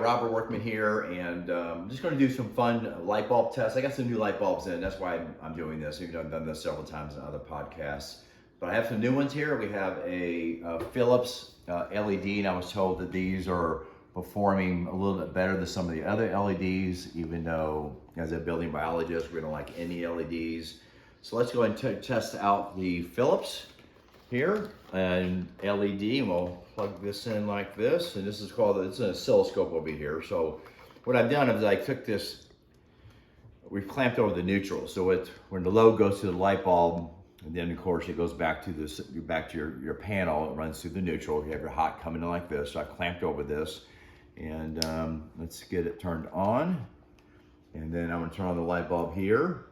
Robert Workman here, and I'm just going to do some fun light bulb tests. I got some new light bulbs in, that's why I'm doing this, even though I've done this several times in other podcasts. But I have some new ones here. We have a Philips LED, and I was told that these are performing a little bit better than some of the other LEDs, even though as a building biologist, we don't like any LEDs. So let's go ahead and test out the Philips here, and LED, and we'll plug this in like this, and this is called, it's an oscilloscope over here. So what I've done is I took this, we've clamped over the neutral, so when the load goes to the light bulb, and then of course it goes back to this, back to your panel, it runs through the neutral. You have your hot coming in like this, so I clamped over this, and let's get it turned on, and then I'm going to turn on the light bulb here.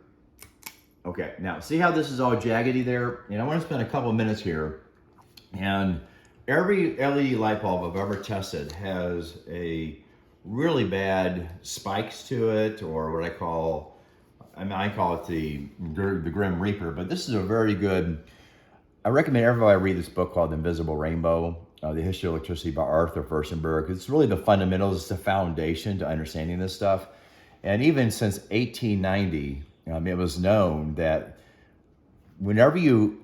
Okay, now see how this is all jaggedy there? And I want to spend a couple of minutes here. And every LED light bulb I've ever tested has a really bad spikes to it, or what I call it the Grim Reaper. But this is a very good, I recommend everybody read this book called The Invisible Rainbow, The History of Electricity by Arthur Firstenberg. It's really the fundamentals, it's the foundation to understanding this stuff. And even since 1890, it was known that whenever you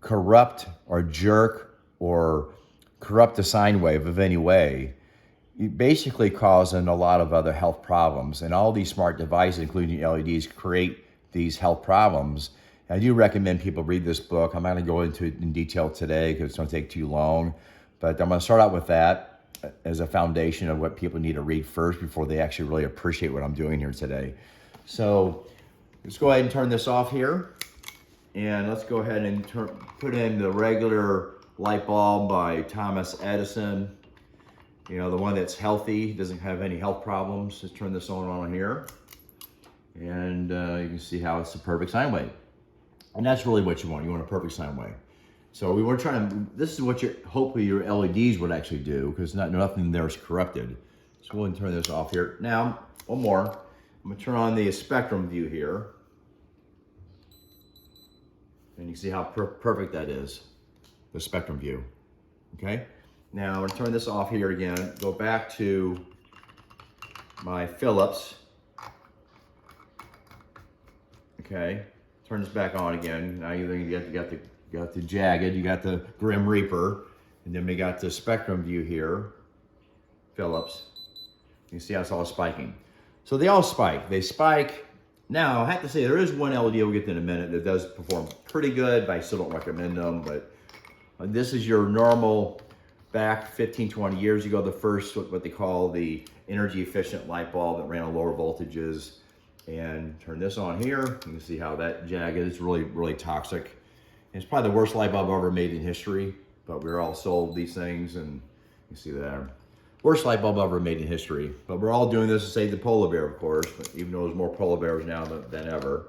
corrupt or jerk or corrupt the sine wave of any way, you basically causing a lot of other health problems. And all these smart devices, including LEDs, create these health problems. I do recommend people read this book. I'm not going to go into it in detail today because it's going to take too long. But I'm going to start out with that as a foundation of what people need to read first before they actually really appreciate what I'm doing here today. So let's go ahead and turn this off here, and let's go ahead and put in the regular light bulb by Thomas Edison. You know, the one that's healthy, doesn't have any health problems. Just turn this on here, and you can see how it's the perfect sine wave. And that's really what you want. You want a perfect sine wave. So we were trying to, this is what hopefully your LEDs would actually do, because nothing there is corrupted. So we'll go ahead and turn this off here. Now, one more. I'm going to turn on the spectrum view here. And you see how perfect that is, the spectrum view. Okay? Now I'm going to turn this off here again. Go back to my Philips. Okay? Turn this back on again. Now you got the jagged, you got the Grim Reaper, and then we got the spectrum view here, Philips. You see how it's all spiking. So they all spike. They spike. Now, I have to say, there is one LED we'll get to in a minute that does perform pretty good, but I still don't recommend them. But this is your normal, back 15, 20 years ago, the first, what they call the energy efficient light bulb that ran on lower voltages. And turn this on here. You can see how that jagged is really, really toxic. And it's probably the worst light bulb ever made in history, but we're all sold these things, and you see that. Worst light bulb ever made in history. But we're all doing this to save the polar bear, of course, but even though there's more polar bears now than ever.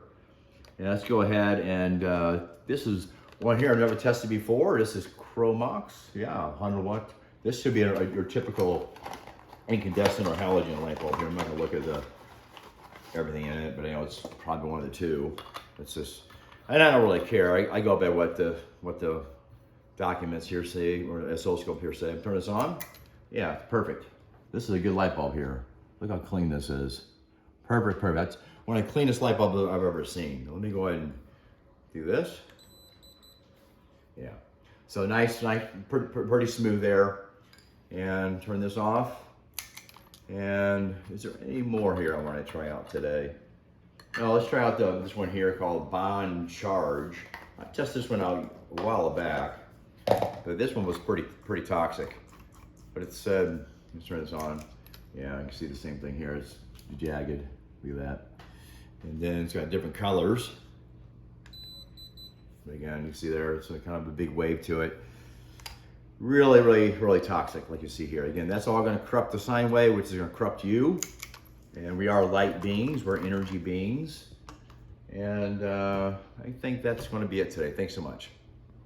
And let's go ahead and, this is one here I've never tested before. This is Chromalux, yeah, 100 watt. This should be your typical incandescent or halogen light bulb here. I'm not gonna look at everything in it, but I know it's probably one of the two. It's just, and I don't really care. I go by what the documents here say, or oscilloscope here say. Turn this on. Yeah, perfect. This is a good light bulb here. Look how clean this is. Perfect, perfect. That's one of the cleanest light bulbs I've ever seen. Let me go ahead and do this. Yeah. So nice, pretty smooth there. And turn this off. And is there any more here I want to try out today? No, let's try out this one here called Bond Charge. I tested this one out a while back, but this one was pretty toxic. But it said, let's turn this on. Yeah, you can see the same thing here. It's jagged. Look at that. And then it's got different colors. But again, you see there, it's kind of a big wave to it. Really, really, really toxic, like you see here. Again, that's all going to corrupt the sine wave, which is going to corrupt you. And we are light beings. We're energy beings. And I think that's going to be it today. Thanks so much.